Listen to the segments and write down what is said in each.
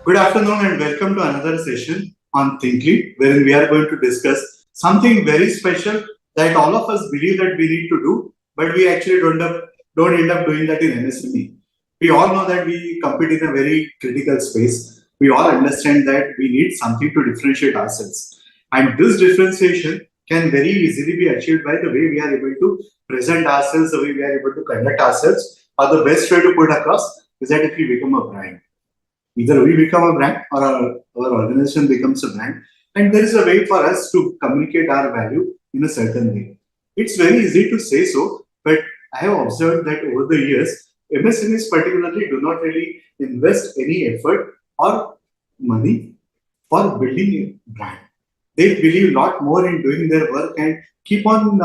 Good afternoon and welcome to another session on ThinkLead, wherein we are going to discuss something very special that all of us believe that we need to do, but we actually don't end up doing that in MSME. We all know that we compete in a very critical space. We all understand that we need something to differentiate ourselves. And this differentiation can very easily be achieved by the way we are able to present ourselves, the way we are able to conduct ourselves, or the best way to put across is that if we become a brand. Either we become a brand or our organization becomes a brand. And there is a way for us to communicate our value in a certain way. It's very easy to say so, but I have observed that over the years, MSMEs particularly do not really invest any effort or money for building a brand. They believe a lot more in doing their work and keep on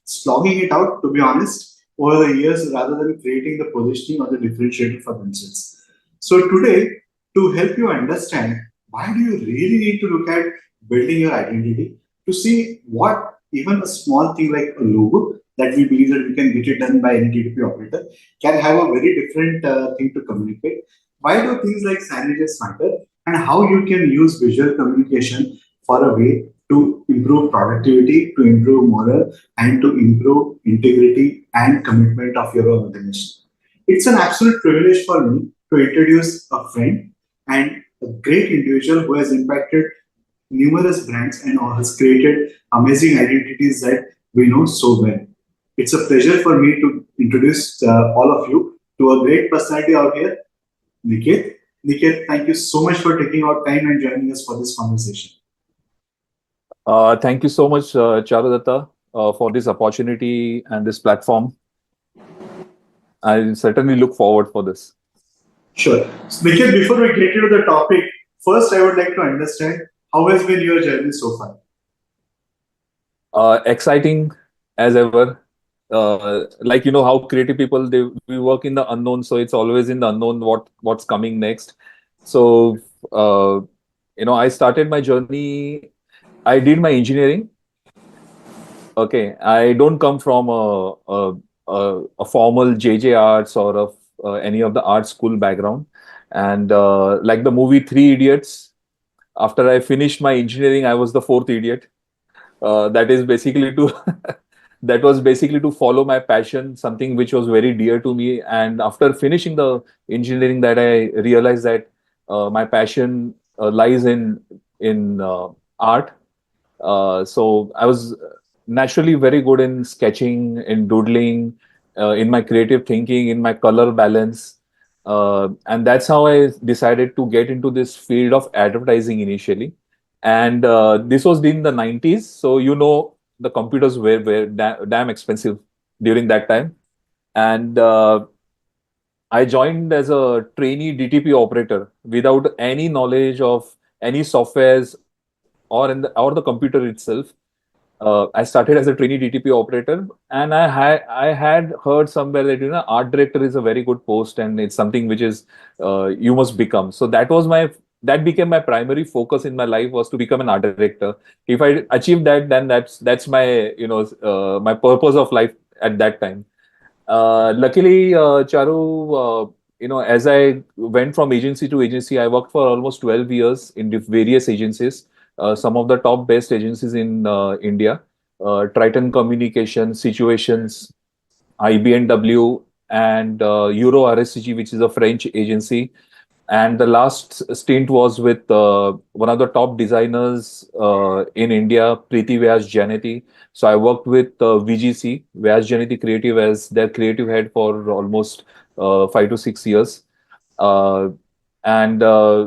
slogging it out, to be honest, over the years rather than creating the positioning or the differentiator for themselves. So today, to help you understand why do you really need to look at building your identity to see what even a small thing like a logo that we believe that we can get it done by any TTP operator can have a very different thing to communicate. Why do things like signages matter and how you can use visual communication for a way to improve productivity, to improve morale, and to improve integrity and commitment of your organization. It's an absolute privilege for me to introduce a friend and a great individual who has impacted numerous brands and has created amazing identities that we know so well. It's a pleasure for me to introduce all of you to a great personality out here, Niket. Niket, thank you so much for taking out time and joining us for this conversation. Thank you so much, Charudatta, for this opportunity and this platform. I certainly look forward for this. Sure. So, Niket, before we get into the topic, first I would like to understand how has been your journey so far? Exciting as ever. Like how creative people we work in the unknown, so it's always in the unknown what's coming next. So I started my journey. I did my engineering. Okay, I don't come from a formal JJ Arts or any of the art school background, and like the movie Three Idiots. After I finished my engineering, I was the fourth idiot. That is basically to that was basically to follow my passion, something which was very dear to me. And after finishing the engineering, that I realized that my passion lies in art. So I was naturally very good in sketching, in doodling, in my creative thinking, in my color balance. And that's how I decided to get into this field of advertising initially. And this was in the 90s. So, the computers were damn expensive during that time. And I joined as a trainee DTP operator without any knowledge of any softwares or the computer itself. I started as a trainee DTP operator, and I had heard somewhere that art director is a very good post, and it's something which is you must become. So that became my primary focus in my life, was to become an art director. If I achieve that, then that's my my purpose of life at that time. Luckily, Charu, as I went from agency to agency, I worked for almost 12 years in various agencies, some of the top best agencies in India, Triton Communication, Situations, IBNW, and Euro RSCG, which is a French agency. And the last stint was with one of the top designers in India, Preeti Vyas Janeti. So I worked with VGC, Vyas Janeti Creative, as their creative head for almost 5 to 6 years. Uh, and I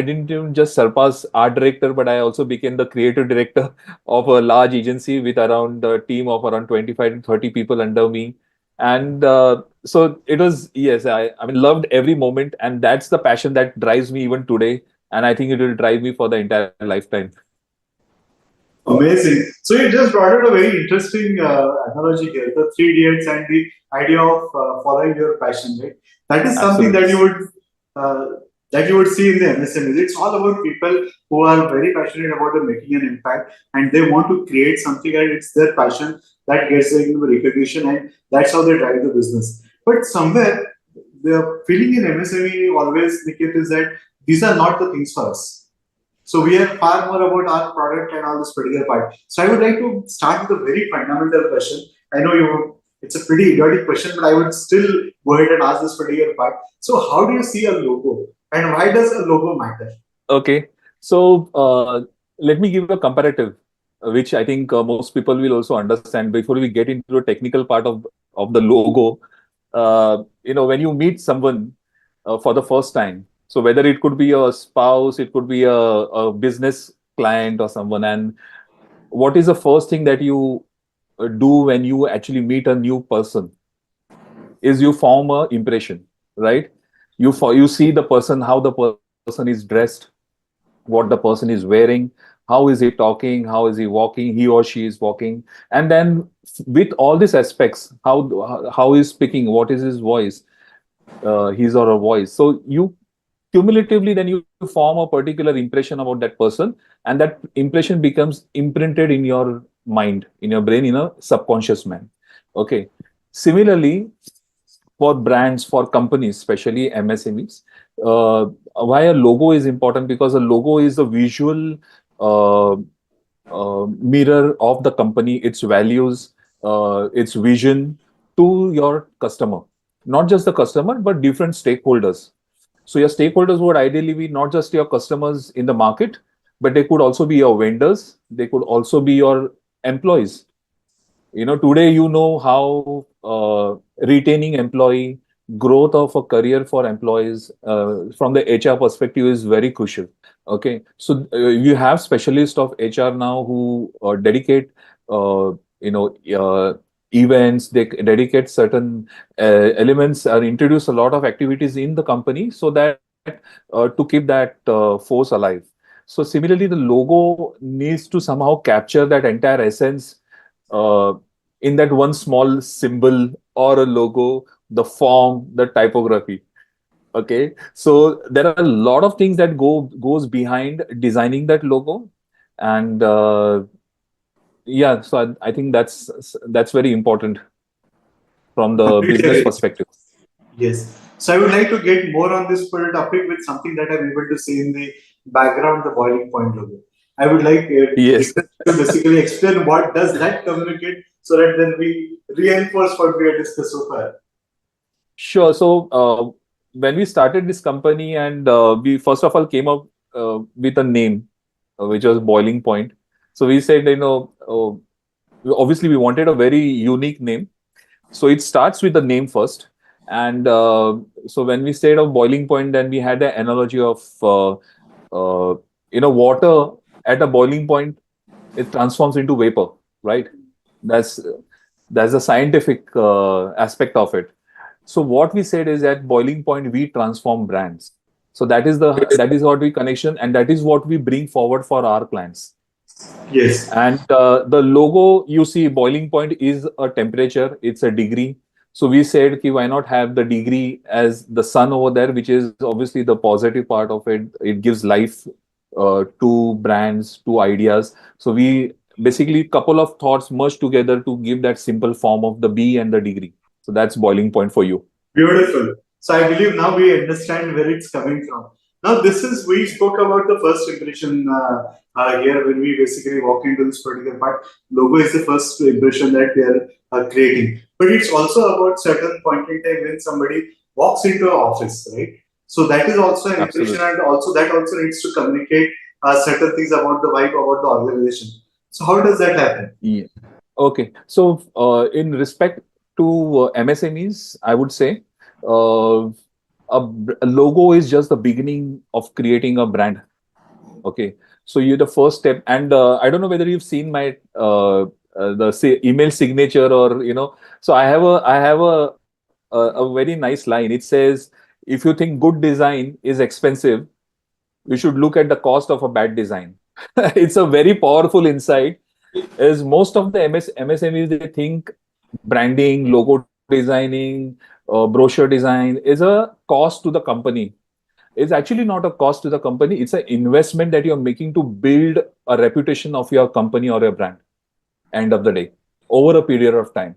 didn't even just surpass art director, but I also became the creative director of a large agency with around a team of around 25 to 30 people under me. And so it was, yes, I mean, loved every moment. And that's the passion that drives me even today. And I think it will drive me for the entire lifetime. Amazing. So you just brought out a very interesting analogy here, the three idiots and the idea of following your passion, right? That is something Absolutely. uh, that you would see in the MSMEs. It's all about people who are very passionate about making an impact and they want to create something, and it's their passion that gets them the recognition, and that's how they drive the business. But somewhere the feeling in MSME always, Niket, is that these are not the things for us. So we are far more about our product and all this particular part. So I would like to start with a very fundamental question. I know it's a pretty idiotic question, but I would still go ahead and ask this particular part. So how do you see a logo, and why does a logo matter? Okay. So let me give a comparative, which I think most people will also understand before we get into the technical part of the logo. When you meet someone for the first time, so whether it could be a spouse, it could be a business client or someone, and what is the first thing that you do when you actually meet a new person is you form a impression, right? You see the person, how the person is dressed, what the person is wearing, how is he talking, how is he walking, he or she is walking, and then with all these aspects, how he's speaking, what is his voice, his or her voice. So you cumulatively then you form a particular impression about that person, and that impression becomes imprinted in your mind, in your brain, in a subconscious man. Okay. Similarly, for brands, for companies, especially MSMEs, why a logo is important, because a logo is a visual uh, mirror of the company, its values, its vision to your customer. Not just the customer, but different stakeholders. So your stakeholders would ideally be not just your customers in the market, but they could also be your vendors. They could also be your employees. Today, how retaining employee, growth of a career for employees from the HR perspective is very crucial. Okay. So you have specialists of HR now who dedicate, events, they dedicate certain elements, or introduce a lot of activities in the company so that to keep that force alive. So similarly, the logo needs to somehow capture that entire essence uh, in that one small symbol or a logo, the form, the typography. Okay, so there are a lot of things that goes behind designing that logo, and yeah, so I think that's very important from the Completely business agree. perspective. Yes. So I would like to get more on this particular topic with something that I'm able to see in the background, the boiling point logo. I would like Yes, request you to basically explain what does that communicate, so that then we reinforce what we have discussed so far. sure. So when we started this company, and we first of all came up with a name, which was Boiling Point. So we said, obviously we wanted a very unique name. So it starts with the name first. And so when we said of boiling point, then we had the analogy of, water at a boiling point, it transforms into vapor, right? That's that's the scientific aspect of it. So what we said is at boiling point, we transform brands. So that is what we connection, and that is what we bring forward for our clients. Yes. And the logo, you see, boiling point is a temperature, it's a degree. So we said, okay, why not have the degree as the sun over there, which is obviously the positive part of it. It gives life to brands, to ideas. So we basically couple of thoughts merged together to give that simple form of the B and the degree. So that's boiling point for you. Beautiful. So I believe now we understand where it's coming from. Now this is, we spoke about the first impression here when we basically walk into this particular part. Logo is the first impression that we are creating, but it's also about certain point in time when somebody walks into an office, right? So that is also an impression, Absolutely. and also that also needs to communicate certain things about the vibe about the organization. So how does that happen? Yeah. Okay. So in respect to MSMEs, I would say uh, a logo is just the beginning of creating a brand. Okay, so you're the first step, and I don't know whether you've seen my email signature, or So I have a very nice line. It says, if you think good design is expensive, you should look at the cost of a bad design. It's a very powerful insight. Is most of the MSMEs, they think branding, logo designing, brochure design is a cost to the company. It's actually not a cost to the company. It's an investment that you're making to build a reputation of your company or your brand, end of the day, over a period of time.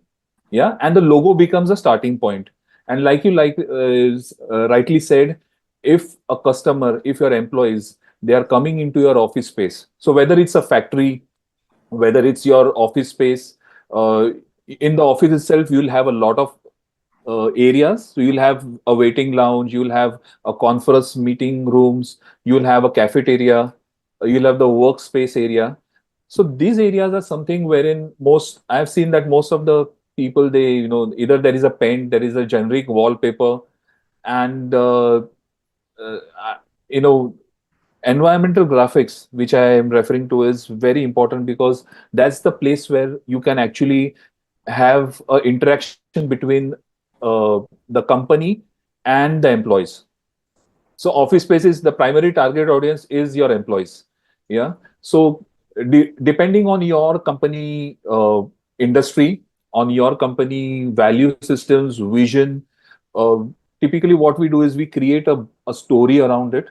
Yeah. And the logo becomes a starting point. And like you rightly said, if a customer, if your employees, they are coming into your office space. So whether it's a factory, whether it's your office space, uh, in the office itself, you'll have a lot of areas. So you'll have a waiting lounge, you'll have a conference meeting rooms, you'll have a cafeteria, you'll have the workspace area. So these areas are something wherein most I've seen that most of the people, they, either there is a paint, there is a generic wallpaper, and uh, uh, you know environmental graphics, which I am referring to, is very important because that's the place where you can actually have a interaction between uh, the company and the employees. So office space is the primary target audience is your employees. Yeah. So depending on your company industry, on your company value systems, vision, uh, typically what we do is we create a story around it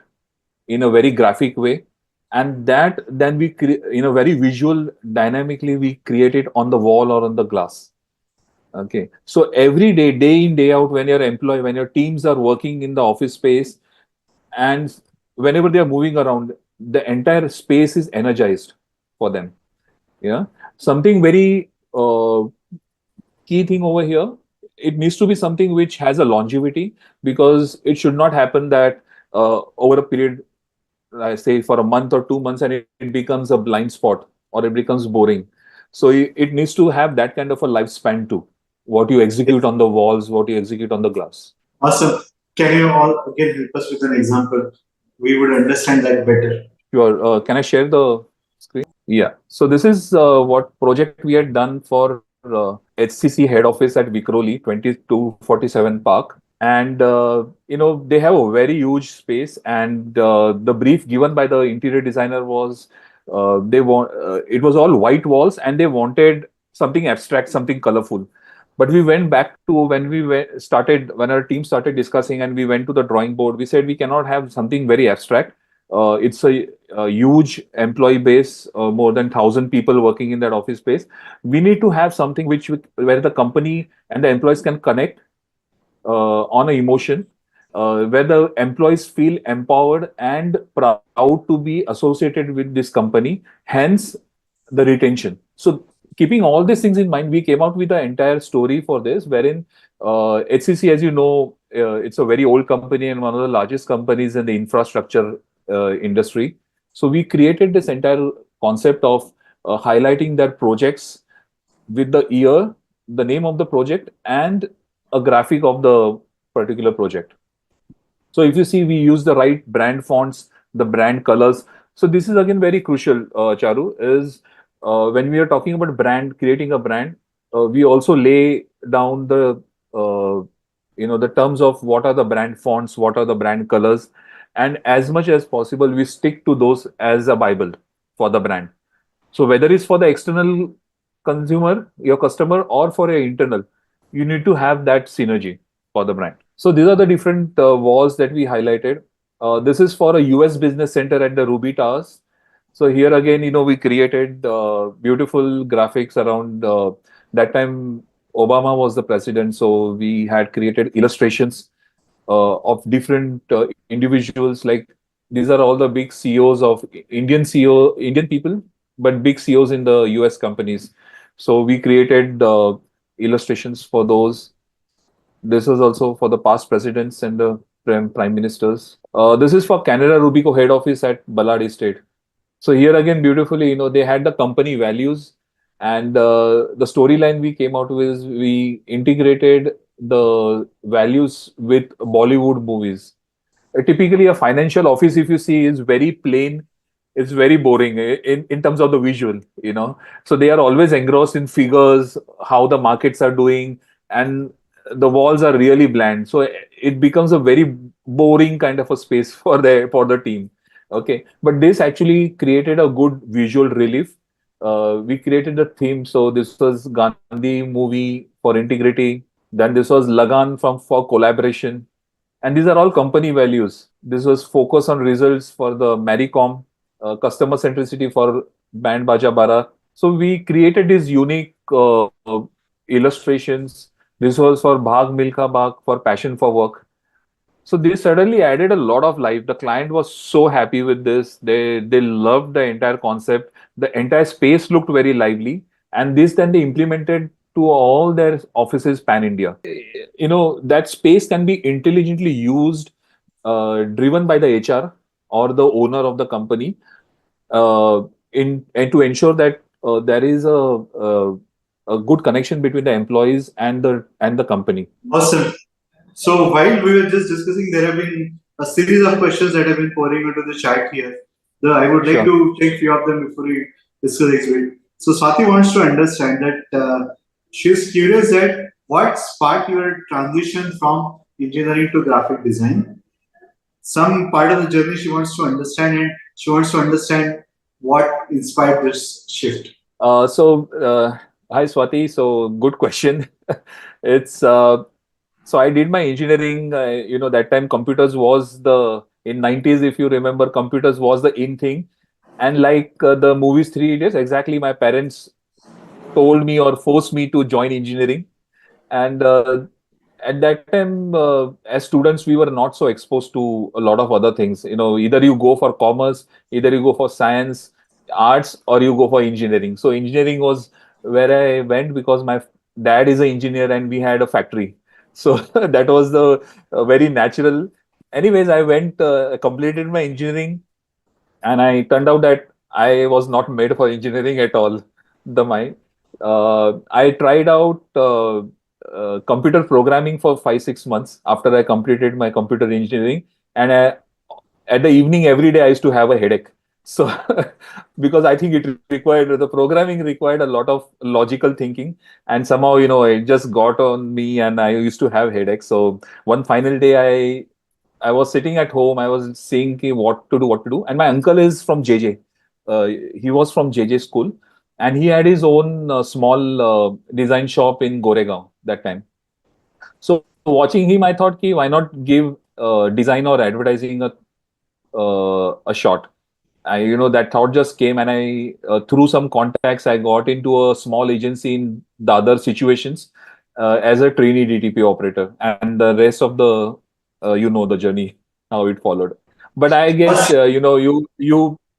in a very graphic way, and that then in a very visual, dynamically we create it on the wall or on the glass. Okay, so every day, day in, day out, when your teams are working in the office space, and whenever they are moving around, the entire space is energized for them. Yeah, something very key thing over here. It needs to be something which has a longevity, because it should not happen that over a period, I say for a month or 2 months, and it becomes a blind spot or it becomes boring. So it needs to have that kind of a lifespan too. What you execute on the walls, what you execute on the glass. Awesome. Can you all again help us with an example? We would understand that better. Sure. Can I share the screen? Yeah. So this is what project we had done for HCC head office at Vikhroli, 2247 Park. And they have a very huge space, and the brief given by the interior designer was, they want it was all white walls, and they wanted something abstract, something colorful. But we went back to when our team started discussing, and we went to the drawing board. We said we cannot have something very abstract. It's a huge employee base, more than 1,000 people working in that office space. We need to have something where the company and the employees can connect on a emotion, where the employees feel empowered and proud to be associated with this company, hence the retention. So keeping all these things in mind, we came out with the entire story for this, wherein HCC, as you know, it's a very old company and one of the largest companies in the infrastructure industry. So we created this entire concept of highlighting their projects with the year, the name of the project, and a graphic of the particular project. So if you see, we use the right brand fonts, the brand colors. So this is again very crucial, Charu, is when we are talking about brand, creating a brand, we also lay down the terms of what are the brand fonts, what are the brand colors, and as much as possible, we stick to those as a Bible for the brand. So whether it's for the external consumer, your customer, or for your internal, you need to have that synergy for the brand. So these are the different walls that we highlighted. This is for a US business center at the Ruby Towers. So here again, we created beautiful graphics around that time. Obama was the president, so we had created illustrations of different individuals. Like these are all the big CEOs of Indian people, but big CEOs in the US companies. So we created illustrations for those. This is also for the past presidents and the prime ministers. This is for Canada Rubico head office at Ballard Estate. So here again, beautifully, they had the company values, and the storyline we came out with is we integrated the values with Bollywood movies. Typically, a financial office, if you see, is very plain. It's very boring in terms of the visual, So they are always engrossed in figures, how the markets are doing, and the walls are really bland. So it becomes a very boring kind of a space for the team. Okay, but this actually created a good visual relief. We created a theme. So this was Gandhi movie for integrity. Then this was Lagan for collaboration, and these are all company values. This was focus on results for the Maricom, customer centricity for Band Baja Bara. So we created these unique illustrations. This was for Bhag Milka Bhag, for passion for work. So this suddenly added a lot of life. The client was so happy with this. They loved the entire concept. The entire space looked very lively. And this then they implemented to all their offices pan India. That space can be intelligently used, driven by the HR or the owner of the company, in and to ensure that there is a good connection between the employees and the company. Awesome. So while we were just discussing, there have been a series of questions that have been pouring into the chat here. I would like Sure. to take few of them before we discuss next week. So Swati wants to understand that she's curious that what sparked your transition from engineering to graphic design. Some part of the journey she wants to understand, and she wants to understand what inspired this shift. Hi Swati. So good question. It's So I did my engineering. That time computers was the in 90s. If you remember, computers was the in thing. And like the movies Three Idiots, exactly. My parents told me or forced me to join engineering. And at that time, as students, we were not so exposed to a lot of other things. Either you go for commerce, either you go for science, arts, or you go for engineering. So engineering was where I went because my dad is an engineer and we had a factory. So that was the very natural. Anyways, I went, completed my engineering, and I turned out that I was not made for engineering at all. I tried out computer programming for 5 6 months after I completed my computer engineering, and at the evening every day I used to have a headache. So because I think the programming required a lot of logical thinking, and somehow it just got on me, and I used to have headaches. So one final day I was sitting at home. I was seeing ki what to do. And my uncle is from JJ. He was from JJ school, and he had his own small design shop in Goregaon that time. So watching him, I thought, ki, why not give design or advertising a shot? That thought just came, and I through some contacts I got into a small agency in the other situations as a trainee DTP operator, and the rest of the the journey how it followed. But I guess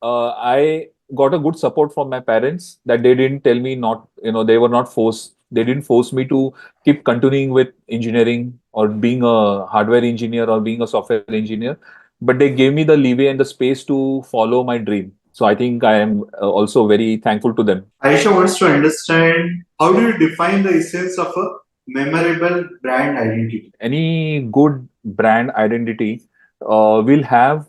I got a good support from my parents that they didn't tell me not, they were not forced. They didn't force me to keep continuing with engineering or being a hardware engineer or being a software engineer, but they gave me the leeway and the space to follow my dream. So I think I am also very thankful to them. Aisha wants to understand how do you define the essence of a memorable brand identity? Any good brand identity will have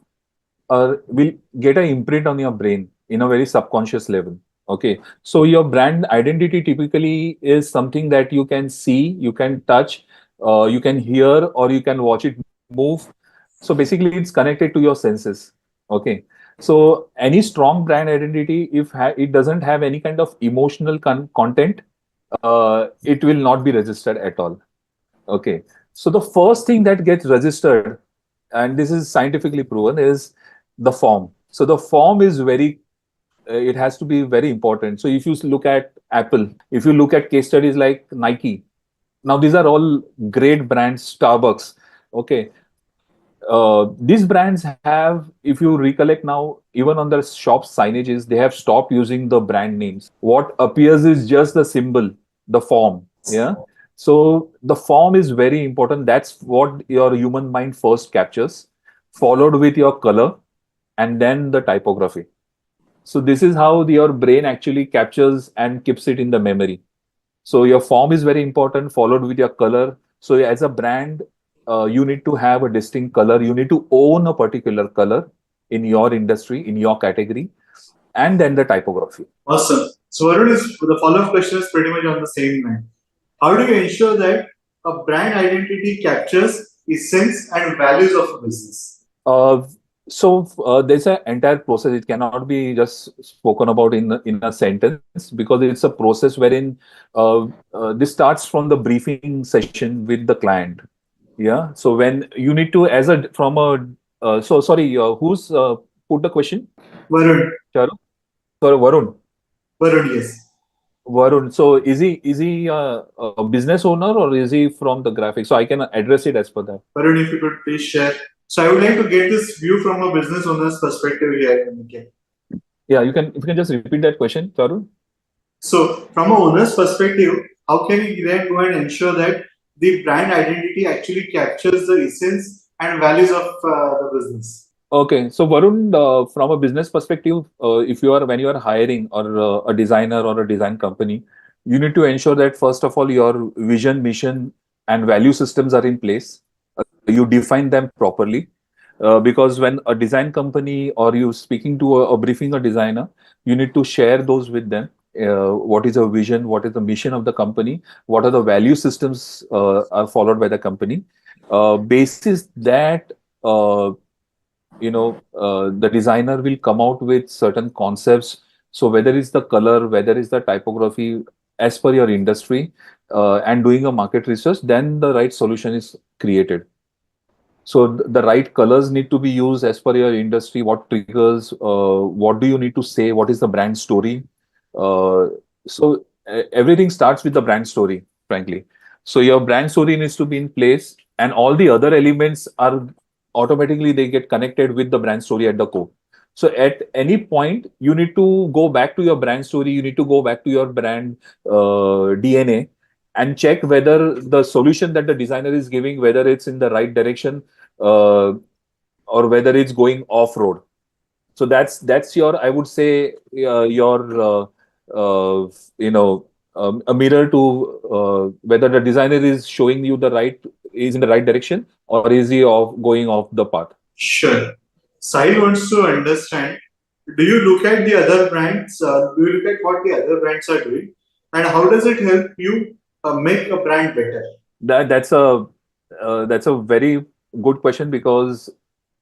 will get an imprint on your brain in a very subconscious level. Okay, so your brand identity typically is something that you can see, you can touch, you can hear, or you can watch it move. So basically, it's connected to your senses. Okay, so any strong brand identity, if it doesn't have any kind of emotional content, it will not be registered at all. Okay, so the first thing that gets registered, and this is scientifically proven, is the form. So the form is it has to be very important. So if you look at Apple, if you look at case studies like Nike, now these are all great brands, Starbucks. Okay, these brands have, if you recollect now, even on their shop signages, they have stopped using the brand names. What appears is just the symbol, the form. Yeah. So the form is very important. That's what your human mind first captures, followed with your color and then the typography. So this is how your brain actually captures and keeps it in the memory. So your form is very important, followed with your color. So as a brand, you need to have a distinct color. You need to own a particular color in your industry, in your category, and then the typography. Awesome. So Varun, the follow-up question is pretty much on the same line. How do you ensure that a brand identity captures essence and values of a business? There's an entire process. It cannot be just spoken about in a sentence, because it's a process wherein this starts from the briefing session with the client. Yeah. So when you need to, as a from a so sorry, who's put the question? Varun. Charu? Sorry, Varun. Varun, yes. Varun, so is he a business owner or is he from the graphics? So I can address it as per that. Varun, if you could please share. So I would like to get this view from a business owner's perspective here. Niket. Yeah, you can just repeat that question, Varun. So from a owner's perspective, how can we then go and ensure that the brand identity actually captures the essence and values of the business? Okay, so Varun, from a business perspective, if you are when you are hiring or a designer or a design company, you need to ensure that first of all your vision, mission, and value systems are in place. You define them properly, because when a design company or you speaking to or briefing a designer, you need to share those with them. What is the vision? What is the mission of the company? What are the value systems are followed by the company? Basis that. The designer will come out with certain concepts. So whether it's the color, whether it's the typography, as per your industry, and doing a market research, then the right solution is created. So the right colors need to be used as per your industry. What triggers? What do you need to say? What is the brand story? Uh, so everything starts with the brand story, frankly. So your brand story needs to be in place, and all the other elements are automatically they get connected with the brand story at the core. So at any point, you need to go back to your brand story. You need to go back to your brand DNA and check whether the solution that the designer is giving, whether it's in the right direction, uh, or whether it's going off road. So that's your, I would say, your uh, you know a mirror to whether the designer is showing you the right is in the right direction or is he off going off the path. Sure. Sahil wants to understand, do you look at the other brands? Do you look at what the other brands are doing? And how does it help you make a brand better? That's a very good question, because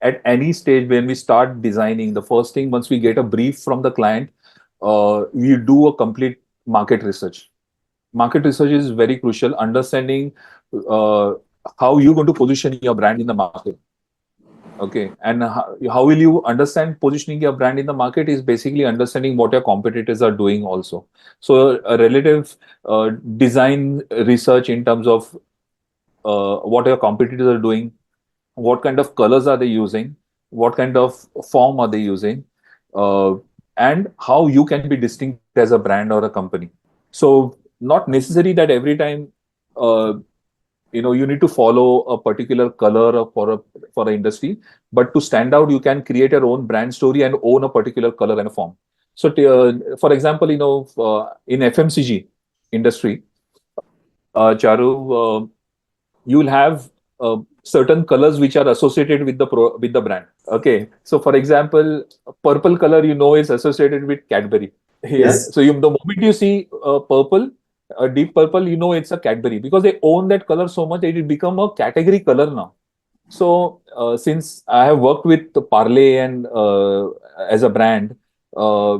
at any stage when we start designing, the first thing once we get a brief from the client, we do a complete market research. Market research is very crucial. Understanding uh, how you're going to position your brand in the market. Okay, and how will you understand positioning your brand in the market is basically understanding what your competitors are doing also. So a relative design research in terms of what your competitors are doing, what kind of colors are they using, what kind of form are they using, uh, and how you can be distinct as a brand or a company. So not necessary that every time uh, you need to follow a particular color for a industry, but to stand out, you can create your own brand story and own a particular color and a form. So for example, in FMCG industry, Charu, you will have certain colors which are associated with with the brand. Okay, so for example, purple color is associated with Cadbury. Yeah, Yes. so the moment you see purple, deep purple, it's a Cadbury, because they own that color so much that it become a category color now. So since I have worked with Parley and as a brand, uh,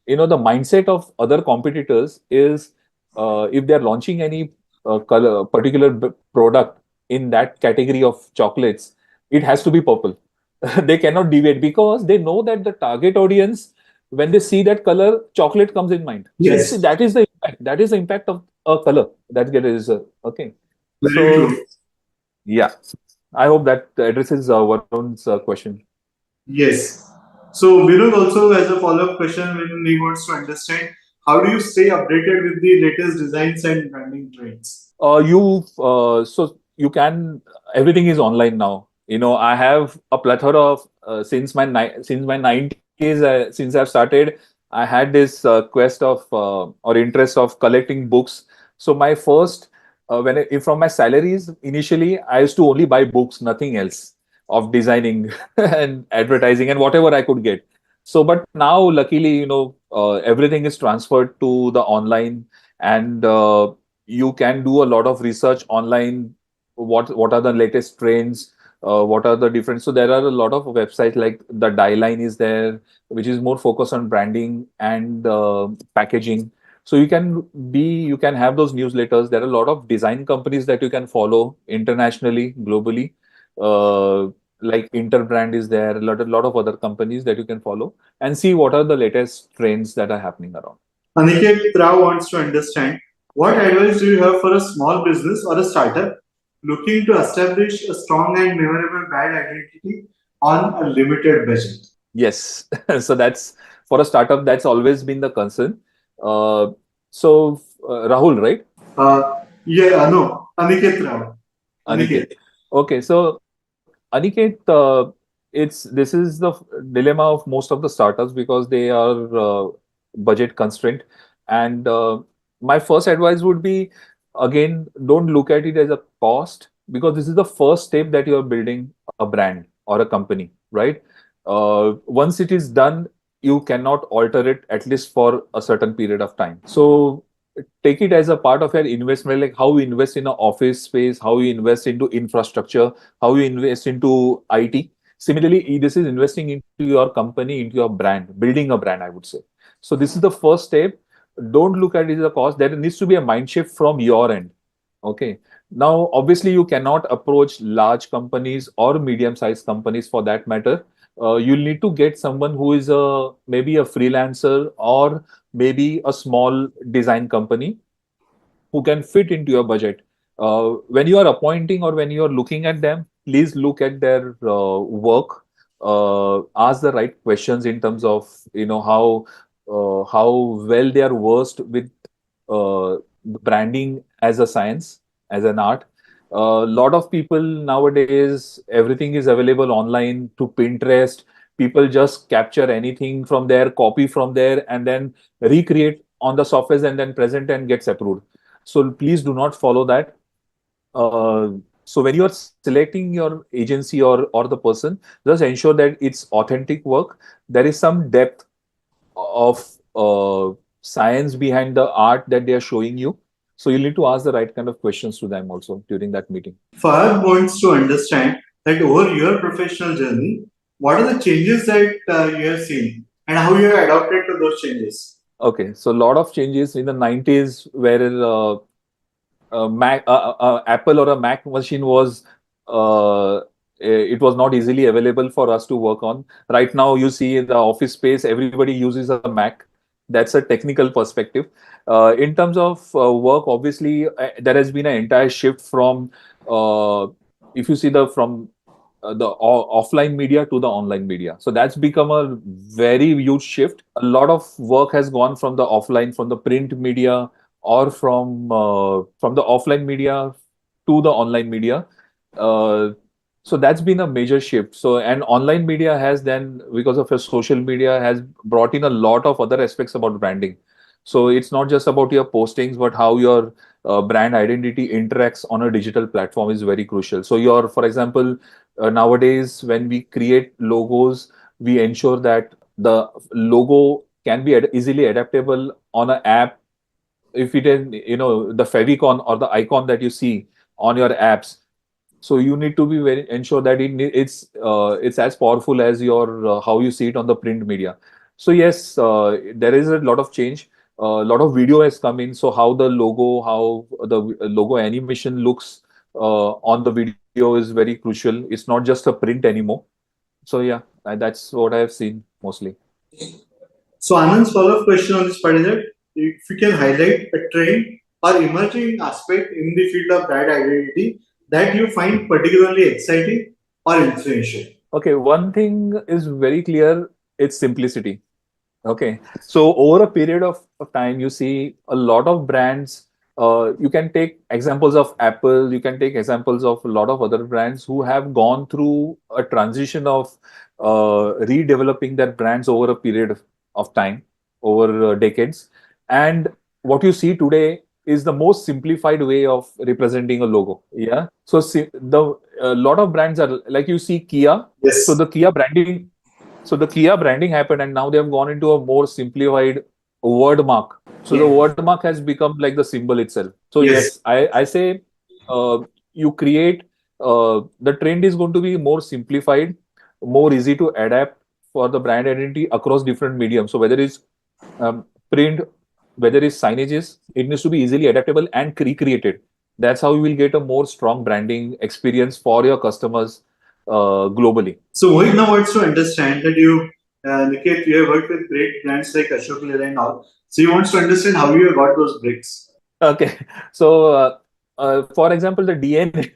the mindset of other competitors is, if they are launching any particular product in that category of chocolates, it has to be purple. They cannot deviate, because they know that the target audience, when they see that color, chocolate comes in mind. So Yes. that is the impact. That is the impact of a color that is okay. Very So true. yeah, I hope that addresses Varun's question. Yes. So Vinod also has a follow-up question when he wants to understand, how do you stay updated with the latest designs and branding trends? So you can, everything is online now. I have a plethora of since my 90s, since I've started, I had this quest of or interest of collecting books. So my first from my salaries initially, I used to only buy books, nothing else, of designing and advertising and whatever I could get. So but now luckily, everything is transferred to the online, and you can do a lot of research online. What are the latest trends? What are the different? So there are a lot of websites, like the Die Line is there, which is more focused on branding and packaging. So you can have those newsletters. There are a lot of design companies that you can follow internationally, globally. Like Interbrand is there. A lot of other companies that you can follow and see what are the latest trends that are happening around. Aniket Rao wants to understand what advice do you have for a small business or a startup looking to establish a strong and memorable brand identity on a limited budget? Yes. So that's for a startup, that's always been the concern. Uh, so Rahul, right? No, Aniket Rao. Aniket. Aniket. Okay, so Aniket, this is the dilemma of most of the startups because they are budget constrained. And my first advice would be, again, don't look at it as a cost because this is the first step that you are building a brand or a company, right? Once it is done, you cannot alter it at least for a certain period of time. So take it as a part of your investment, like how you invest in an office space, how you invest into infrastructure, how you invest into IT. Similarly, this is investing into your company, into your brand, building a brand, I would say. So this is the first step. Don't look at it as a cost. There needs to be a mind shift from your end. Okay. Now, obviously, you cannot approach large companies or medium-sized companies for that matter. You'll need to get someone who is maybe a freelancer or maybe a small design company who can fit into your budget. When you are appointing or when you are looking at them, please look at their work. Ask the right questions in terms of how well they are versed with branding as a science, as an art. A lot of people nowadays, everything is available online to Pinterest. People just capture anything from there, copy from there, and then recreate on the surface and then present and gets approved. So please do not follow that. Uh, so when you are selecting your agency or the person, just ensure that it's authentic work. There is some depth of science behind the art that they are showing you. So you need to ask the right kind of questions to them also during that meeting. Fahad wants to understand that over your professional journey, what are the changes that you have seen and how you have adapted to those changes? Okay, so a lot of changes in the 90s where Apple or a Mac machine was it was not easily available for us to work on. Right now, you see in the office space, everybody uses a Mac. That's a technical perspective. In terms of work, obviously, there has been an entire shift from if you see the from the offline media to the online media. So that's become a very huge shift. A lot of work has gone from the offline, from the print media or from the offline media to the online media. Uh, so that's been a major shift. So and online media has then because of your social media has brought in a lot of other aspects about branding. So it's not just about your postings, but how your brand identity interacts on a digital platform is very crucial. So your, for example, nowadays when we create logos, we ensure that the logo can be easily adaptable on an app. If it is the favicon or the icon that you see on your apps, so you need to be very ensure that it's as powerful as your how you see it on the print media. So yes, there is a lot of change. A lot of video has come in, so how the logo animation looks on the video is very crucial. It's not just a print anymore. So yeah, that's what I have seen mostly. So, Anand's follow-up question on this part is that if you can highlight a trend or emerging aspect in the field of brand identity that you find particularly exciting or influential. Okay, one thing is very clear, it's simplicity. Okay. So over a period of time, you see a lot of brands. You can take examples of Apple, you can take examples of a lot of other brands who have gone through a transition of redeveloping their brands over a period of time, over decades. And what you see today is the most simplified way of representing a logo. Yeah. So the a lot of brands are like you see Kia. So Yes. the Kia branding happened, and now they have gone into a more simplified word mark. So the Yeah. word mark has become like the symbol itself. So Yes. yes, I say uh, you create the trend is going to be more simplified, more easy to adapt for the brand identity across different mediums. So whether it's print, whether it's signages, it needs to be easily adaptable and recreated. That's how you will get a more strong branding experience for your customers globally. So Mohit now wants to understand that you Niket, you have worked with great brands like Ashok Leyland and all. So he wants to understand how you have got those bricks. Okay. So, for example, the DNA.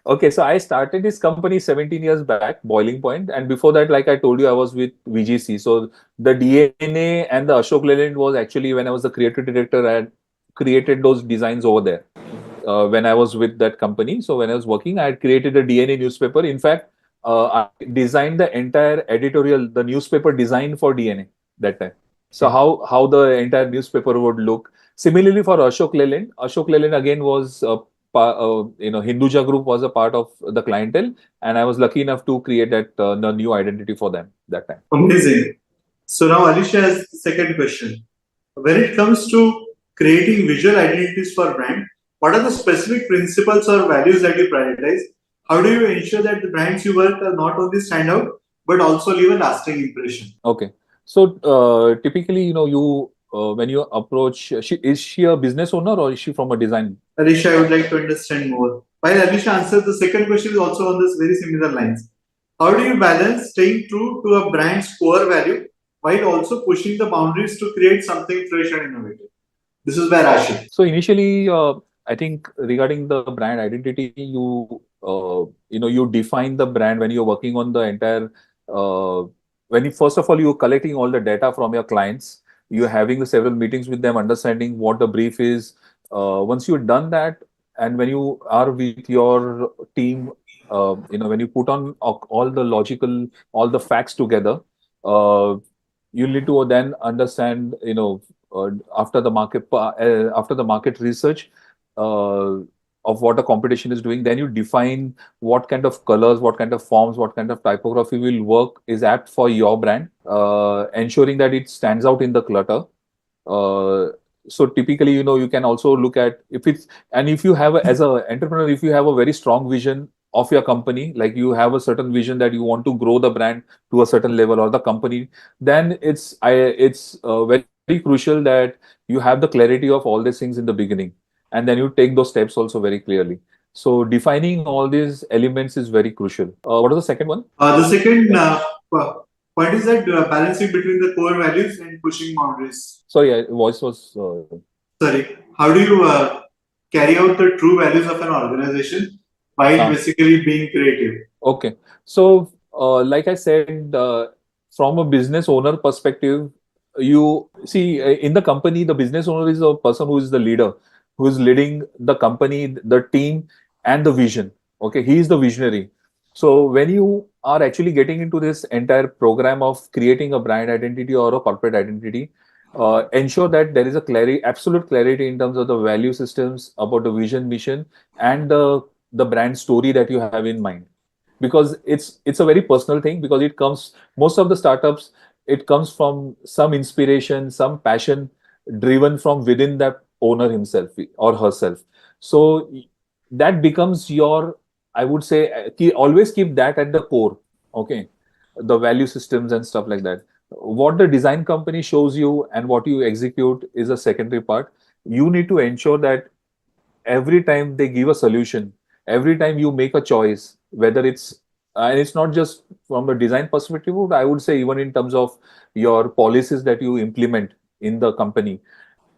Okay, so I started this company 17 years back, Boiling Point, and before that, like I told you, I was with VGC. So the DNA and the Ashok Leyland was actually when I was the creative director. I had created those designs over there when I was with that company. So when I was working, I had created a DNA newspaper. In fact, I designed the entire editorial, the newspaper design for DNA that time. So how the entire newspaper would look. Similarly for Ashok Leyland again was Hinduja Group was a part of the clientele, and I was lucky enough to create that the new identity for them that time. Amazing. So now Alicia has the second question. When it comes to creating visual identities for brand, what are the specific principles or values that you prioritize? How do you ensure that the brands you work are not only stand out but also leave a lasting impression? Okay. So typically, you when you approach, is she a business owner or is she from a design? Alicia, I would like to understand more. While Alicia answers, the second question is also on this very similar lines. How do you balance staying true to a brand's core value while also pushing the boundaries to create something fresh and innovative? This is where I should. So initially, I think regarding the brand identity, you define the brand when you're working on the entire. When you first of all you're collecting all the data from your clients, you're having the several meetings with them, understanding what the brief is. Once you've done that, and when you are with your team, when you put on all the logical, all the facts together, uh, you need to then understand, after the market research uh, of what the competition is doing, then you define what kind of colors, what kind of forms, what kind of typography will work is apt for your brand, ensuring that it stands out in the clutter. uh, so typically, you can also look at if you have as a entrepreneur, if you have a very strong vision of your company, like you have a certain vision that you want to grow the brand to a certain level or the company, then it's very crucial that you have the clarity of all these things in the beginning, and then you take those steps also very clearly. So defining all these elements is very crucial. What is the second one? The second point is that balancing between the core values and pushing boundaries. Sorry, voice was. Sorry, how do you carry out the true values of an organization while basically being creative? Okay. So, like I said, from a business owner perspective, you see in the company, the business owner is a person who is the leader, who is leading the company, the team, and the vision. Okay. He is the visionary. So, when you are actually getting into this entire program of creating a brand identity or a corporate identity, ensure that there is a absolute clarity in terms of the value systems about the vision, mission, and the brand story that you have in mind, because it's a very personal thing, because it comes, most of the startups, it comes from some inspiration, some passion driven from within that owner himself or herself. So that becomes your, I would say, always keep that at the core. Okay. The value systems and stuff like that, what the design company shows you and what you execute is a secondary part. You need to ensure that every time they give a solution, every time you make a choice, whether it's, and it's not just from a design perspective, but I would say even in terms of your policies that you implement in the company,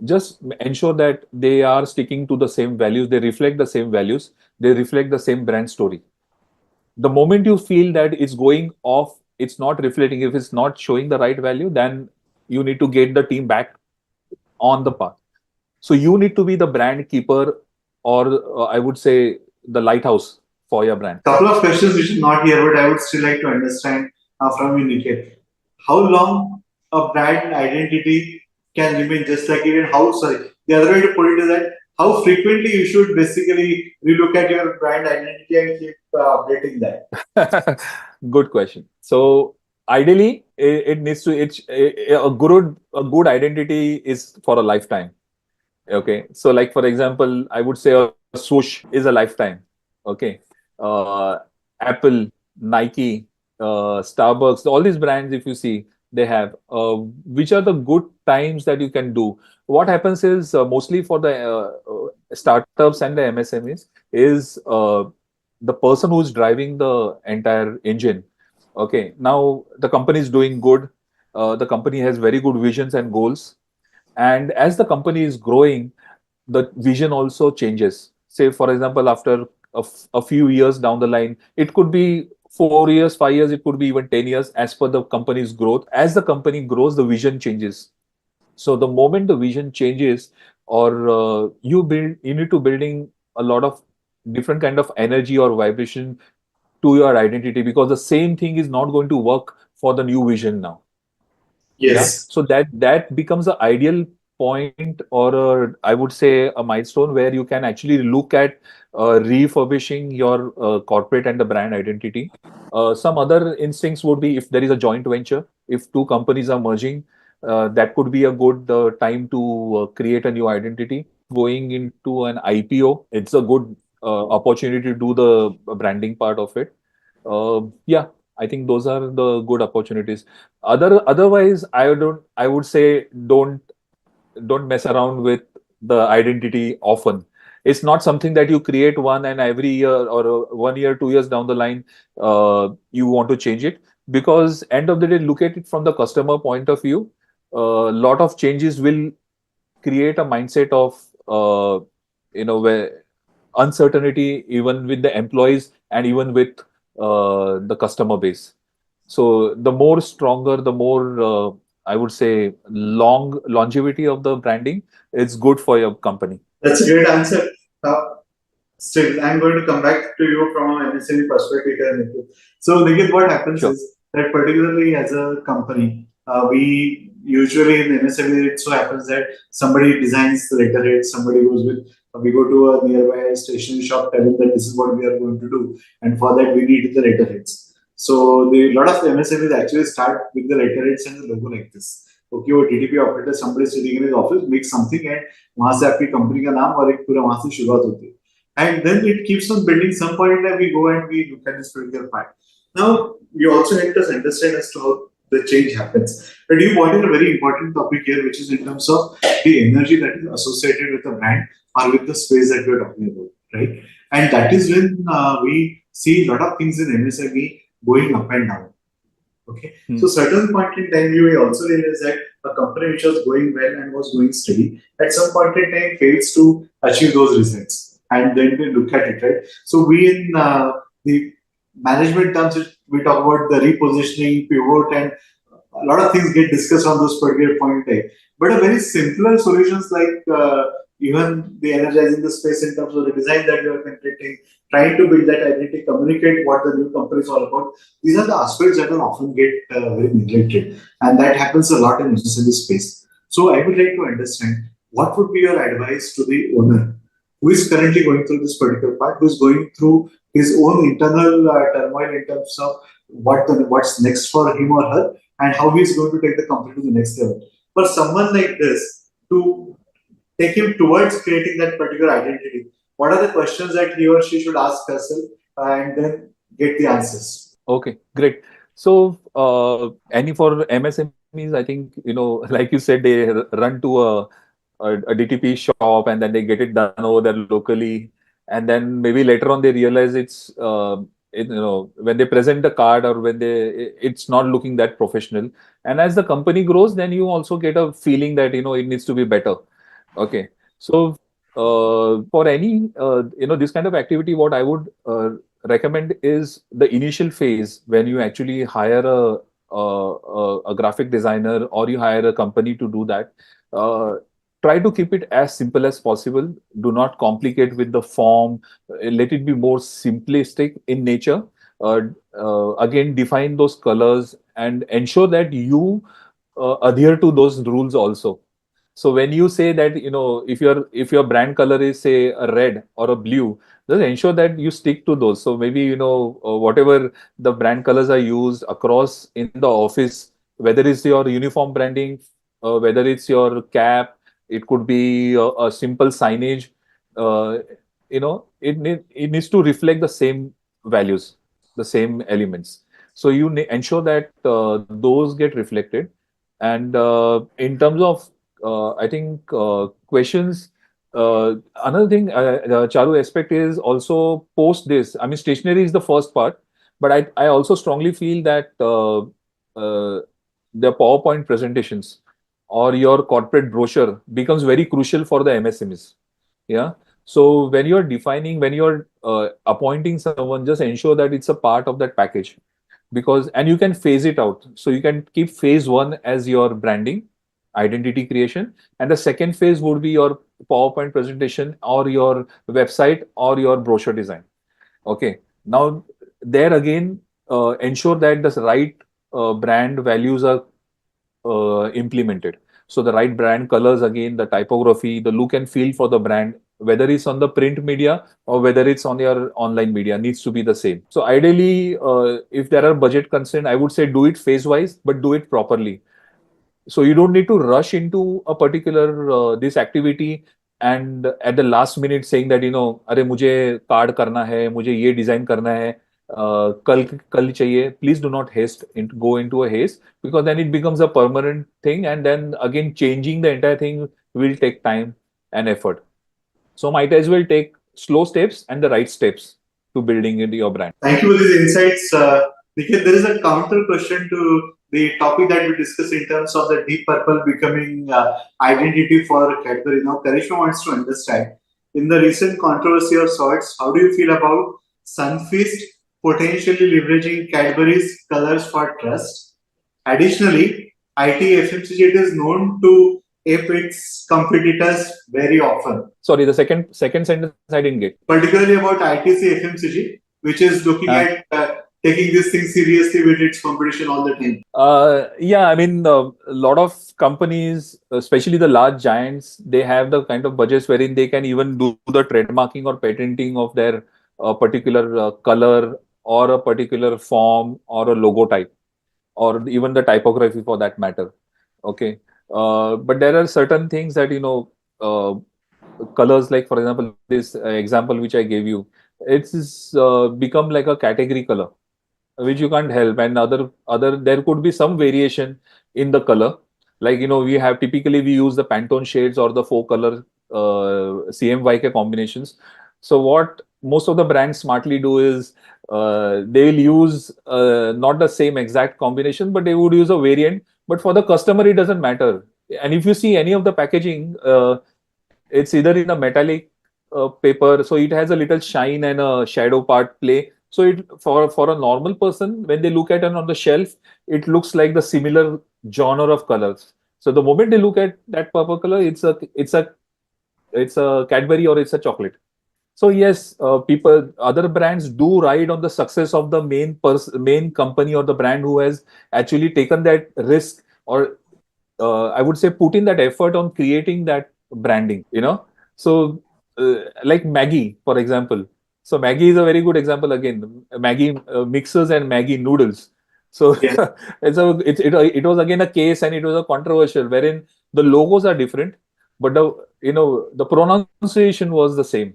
just ensure that they are sticking to the same values, they reflect the same values, they reflect the same brand story. The moment you feel that it's going off, it's not reflecting, if it's not showing the right value, then you need to get the team back on the path. So you need to be the brand keeper, or I would say the lighthouse for your brand. Couple of questions which is not here, but I would still like to understand from you, Niket. How long a brand identity can remain just like it, and how, sorry, the other way to put it is that how frequently you should basically relook at your brand identity and keep updating that. Good question. So ideally, it needs to, a good identity is for a lifetime. Okay. So like, for example, I would say a swoosh is a lifetime. Okay. Uh, Apple, Nike, Starbucks, all these brands, if you see, they have, which are the good times that you can do. What happens is, mostly for the startups and the MSMEs, is the person who's driving the entire engine. Okay. Now the company is doing good. the company has very good visions and goals. And as the company is growing, the vision also changes. Say, for example, after a few years down the line, it could be 4 years, 5 years, it could be even 10 years as per the company's growth. As the company grows, the vision changes. So the moment the vision changes, or you need to building a lot of different kind of energy or vibration to your identity, because the same thing is not going to work for the new vision now. Yeah, Yes. so that becomes an ideal point, or I would say a milestone where you can actually look at refurbishing your corporate and the brand identity. Some other instincts would be if there is a joint venture, if two companies are merging, that could be a good time to create a new identity. Going into an IPO, it's a good opportunity to do the branding part of it. Yeah, I think those are the good opportunities. Otherwise, I would say don't mess around with the identity often. It's not something that you create one and every year, or 1 year, 2 years down the line, you want to change it. Because end of the day, look at it from the customer point of view. A lot of changes will create a mindset of where uncertainty even with the employees and even with the customer base. So the more stronger, the more I would say longevity of the branding, it's good for your company. That's a great answer. Uh, Still, I'm going to come back to you from an MSME perspective here, Nikhil. So, Nikhil, what happens Sure. is that particularly as a company, we usually in MSME, it so happens that somebody designs the letterhead, somebody goes with, we go to a nearby stationery shop telling that this is what we are going to do, and for that we need the letterheads. So, the lot of MSMEs actually start with the letterheads and the logo like this. Okay, वो DTP operator, somebody sitting in his office makes something, and वहां से आपकी company का नाम और एक पूरा वहां से शुरुआत होती है. And then it keeps on building. Some point that we go and we look at this particular part. Now, you also help us understand as to how the change happens. But you brought in a very important topic here, which is in terms of the energy that is associated with the brand or with the space that we're talking about, right? And that is when we see a lot of things in MSME going up and down. Okay. So certain point in time, you will also realize that a company which was going well and was going steady, at some point in time fails to achieve those results. And then we look at it, right? So we in the management terms, we talk about the repositioning, pivot, and a lot of things get discussed on those particular point in time. But a very simpler solutions like even the energizing the space in terms of the design that you are conducting, trying to build that identity, communicate what the new company is all about. These are the aspects that are often get very neglected, and that happens a lot in necessary space. So I would like to understand what would be your advice to the owner who is currently going through this particular part, who is going through his own internal turmoil in terms of what's next for him or her, and how he is going to take the company to the next level. For someone like this to take him towards creating that particular identity, what are the questions that he or she should ask herself and then get the answers? Okay, great. So, any for MSMEs, I think, like you said, they run to a DTP shop and then they get it done over there locally. And then maybe later on they realize when they present the card, or when it's not looking that professional. And as the company grows, then you also get a feeling that, it needs to be better. Okay. So, for any, this kind of activity, what I would recommend is the initial phase when you actually hire a graphic designer, or you hire a company to do that. Try to keep it as simple as possible. Do not complicate with the form. Let it be more simplistic in nature. Again, define those colors and ensure that you adhere to those rules also. So when you say that, if your brand color is, say, a red or a blue, just ensure that you stick to those. So maybe, whatever the brand colors are used across in the office, whether it's your uniform branding, whether it's your cap, it could be a simple signage. Uh, it needs to reflect the same values, the same elements. So you ensure that those get reflected. And in terms of I think questions. Another thing, Charu, aspect is also post this. I mean, stationery is the first part, but I also strongly feel that the PowerPoint presentations or your corporate brochure becomes very crucial for the MSMEs. Yeah. So when you're defining, when you're appointing someone, just ensure that it's a part of that package, because and you can phase it out. So you can keep phase one as your branding, identity creation, and the second phase would be your PowerPoint presentation or your website or your brochure design. Okay. Now there again, ensure that the right brand values are implemented. So the right brand colors, again, the typography, the look and feel for the brand, whether it's on the print media or whether it's on your online media, needs to be the same. So ideally, if there are budget constraints, I would say do it phase wise, but do it properly. So you don't need to rush into a particular this activity and at the last minute saying that, अरे मुझे card करना है, मुझे ये design करना है, कल कल चाहिए. Please do not go into a haste, because then it becomes a permanent thing, and then again changing the entire thing will take time and effort. So might as well take slow steps and the right steps to building into your brand. Thank you for these insights. Niket, there is a counter question to the topic that we discussed in terms of the deep purple becoming identity for Cadbury. Now, Karishma wants to understand, in the recent controversy of sorts, how do you feel about Sunfeast potentially leveraging Cadbury's colors for trust? Additionally, IT FMCG is known to ape its competitors very often. Sorry, the second sentence I didn't get. Particularly about ITC FMCG, which is looking at taking this thing seriously with its competition all the time. Yeah, I mean, a lot of companies, especially the large giants, they have the kind of budgets wherein they can even do the trademarking or patenting of their particular color or a particular form or a logo type, or even the typography for that matter. Okay. But there are certain things that, colors, like for example, this example which I gave you, it's become like a category color, which you can't help. And other there could be some variation in the color. Like, we use the Pantone shades or the four color CMYK combinations. So what most of the brands smartly do is they will use not the same exact combination, but they would use a variant. But for the customer, it doesn't matter. And if you see any of the packaging, it's either in a metallic paper, so it has a little shine and a shadow part play. So it for a normal person, when they look at it on the shelf, it looks like the similar genre of colors. So the moment they look at that purple color, it's a Cadbury or it's a chocolate. So yes, other brands do ride on the success of the main company or the brand who has actually taken that risk, or I would say put in that effort on creating that branding. So like Maggie, for example. So Maggie is a very good example again. Maggie mixers and Maggie noodles. So Yeah. it was again a case, and it was a controversial wherein the logos are different, but the pronunciation was the same.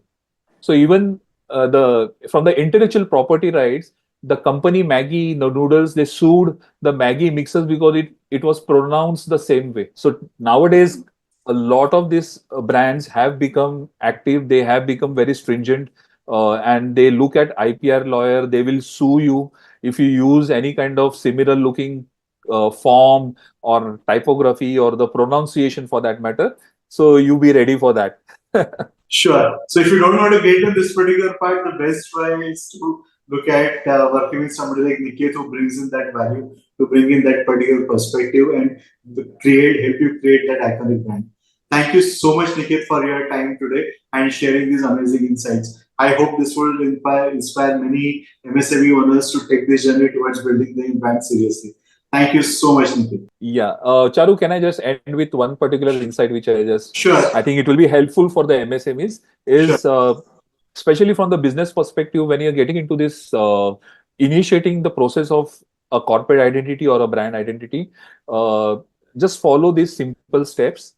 So even from the intellectual property rights, the company Maggie noodles, they sued the Maggie mixers because it was pronounced the same way. So nowadays, a lot of these brands have become active. They have become very stringent, and they look at IPR lawyer. They will sue you if you use any kind of similar looking form or typography or the pronunciation for that matter. So you be ready for that. Sure. So if you don't want to get into this particular part, the best way is to look at working with somebody like Niket, who brings in that value, to bring in that particular perspective and help you create that iconic brand. Thank you so much, Niket, for your time today and sharing these amazing insights. I hope this will inspire many MSME owners to take this journey towards building their brand seriously. Thank you so much, Niket. Yeah. Charu, can I just end with one particular insight which Sure. I think it will be helpful for the MSMEs, is especially from the business perspective, when you're getting into this, initiating the process of a corporate identity or a brand identity, just follow these simple steps.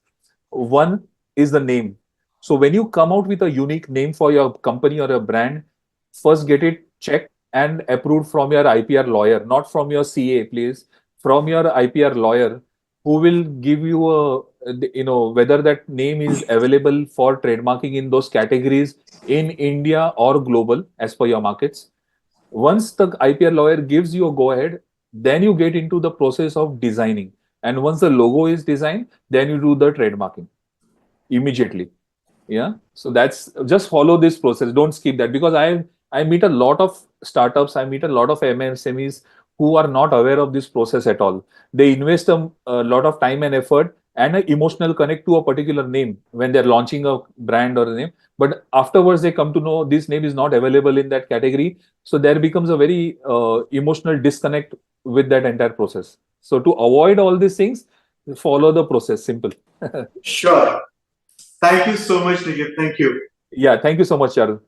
One is the name. So when you come out with a unique name for your company or a brand, first get it checked and approved from your IPR lawyer, not from your CA, please, from your IPR lawyer, who will give you whether that name is available for trademarking in those categories in India or global as per your markets. Once the IPR lawyer gives you a go ahead, Then you get into the process of designing. And once the logo is designed, then you do the trademarking immediately. Yeah. So that's just follow this process. Don't skip that, because I meet a lot of startups, I meet a lot of MSMEs who are not aware of this process at all. They invest a lot of time and effort and an emotional connect to a particular name when they're launching a brand or a name. But afterwards, they come to know this name is not available in that category. So there becomes a very emotional disconnect with that entire process. So to avoid all these things, follow the process. Simple. Sure. Thank you so much, Niket. Thank you. Yeah. Thank you so much, Charu.